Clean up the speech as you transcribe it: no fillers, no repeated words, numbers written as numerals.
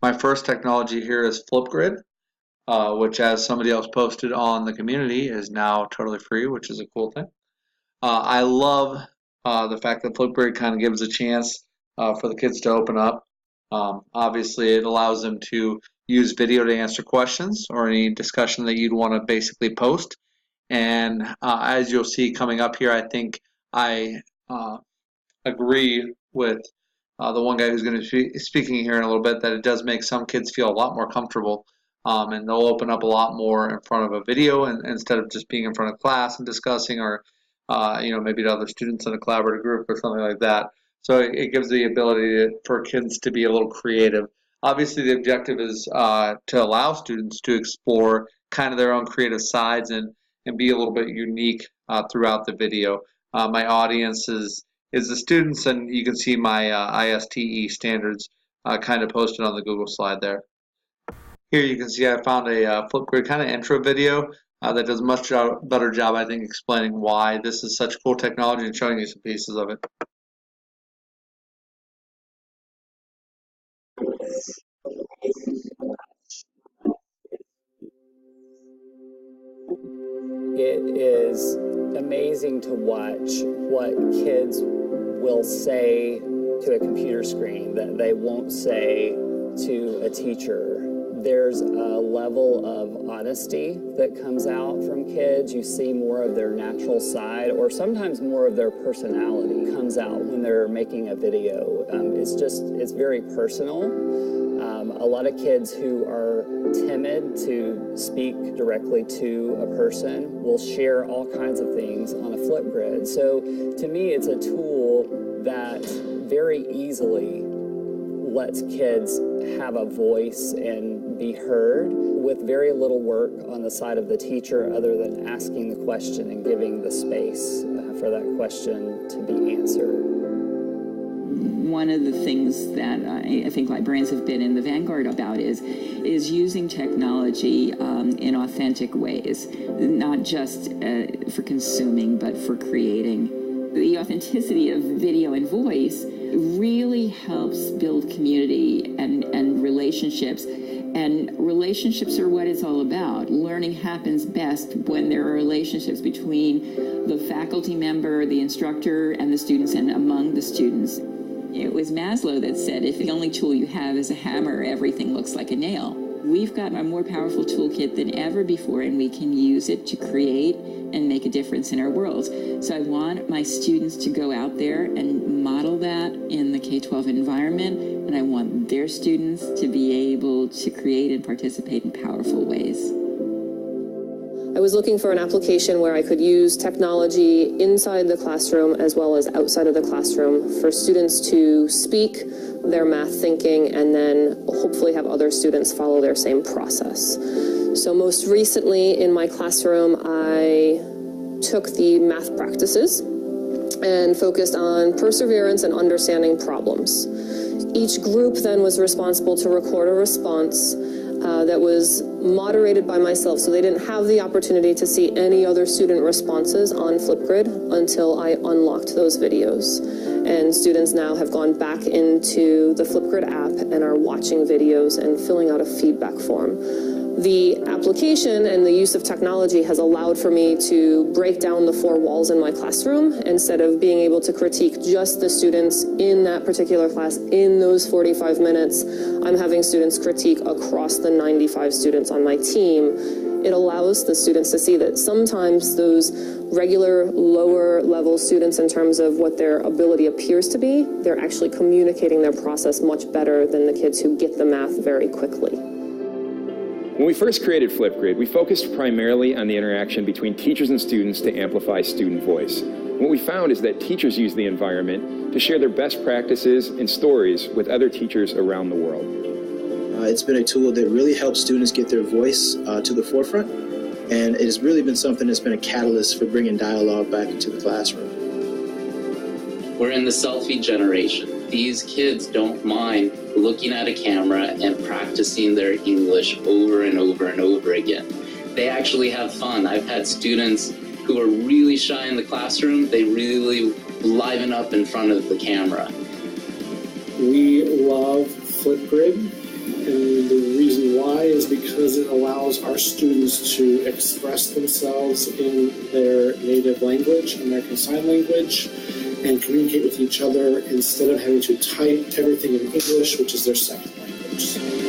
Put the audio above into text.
My first technology here is Flipgrid, which, as somebody else posted on the community, is now totally free, which is a cool thing. I love the fact that Flipgrid kind of gives a chance for the kids to open up. Obviously, it allows them to use video to answer questions or any discussion that you'd want to basically post. And as you'll see coming up here, I think I agree with the one guy who's going to be speaking here in a little bit that it does make some kids feel a lot more comfortable, and they'll open up a lot more in front of a video and instead of just being in front of class and discussing or maybe to other students in a collaborative group or something like that. So it gives the ability for kids to be a little creative. Obviously, the objective is to allow students to explore kind of their own creative sides and be a little bit unique throughout the video. My audience is the students, and you can see my ISTE standards kind of posted on the Google slide there. Here you can see I found a Flipgrid kind of intro video that does a much better job, I think, explaining why this is such cool technology and showing you some pieces of it. It is amazing to watch what kids will say to a computer screen that they won't say to a teacher. There's a level of honesty that comes out from kids. You see more of their natural side, or sometimes more of their personality comes out when they're making a video. It's very personal. A lot of kids who are timid to speak directly to a person will share all kinds of things on a Flipgrid. So to me, it's a tool that very easily lets kids have a voice and be heard with very little work on the side of the teacher other than asking the question and giving the space for that question to be answered. One of the things that I think librarians have been in the vanguard about is using technology in authentic ways, not just for consuming, but for creating. The authenticity of video and voice really helps build community and relationships. And relationships are what it's all about. Learning happens best when there are relationships between the faculty member, the instructor, and the students, and among the students. It was Maslow that said, if the only tool you have is a hammer, everything looks like a nail. We've got a more powerful toolkit than ever before, and we can use it to create and make a difference in our world. So I want my students to go out there and model that in the K-12 environment, and I want their students to be able to create and participate in powerful ways. I was looking for an application where I could use technology inside the classroom as well as outside of the classroom for students to speak their math thinking and then hopefully have other students follow their same process. So most recently in my classroom, I took the math practices and focused on perseverance and understanding problems. Each group then was responsible to record a response that was moderated by myself, so they didn't have the opportunity to see any other student responses on Flipgrid until I unlocked those videos. And students now have gone back into the Flipgrid app and are watching videos and filling out a feedback form. The application and the use of technology has allowed for me to break down the four walls in my classroom instead of being able to critique just the students in that particular class in those 45 minutes. I'm having students critique across the 95 students on my team. It allows the students to see that sometimes those regular lower level students, in terms of what their ability appears to be, they're actually communicating their process much better than the kids who get the math very quickly. When we first created Flipgrid, we focused primarily on the interaction between teachers and students to amplify student voice. What we found is that teachers use the environment to share their best practices and stories with other teachers around the world. It's been a tool that really helps students get their voice to the forefront, and it has really been something that's been a catalyst for bringing dialogue back into the classroom. We're in the selfie generation. These kids don't mind looking at a camera and practicing their English over and over and over again. They actually have fun. I've had students who are really shy in the classroom. They really liven up in front of the camera. We love Flipgrid. and the reason why is because it allows our students to express themselves in their native language, American Sign Language, and communicate with each other instead of having to type everything in English, which is their second language.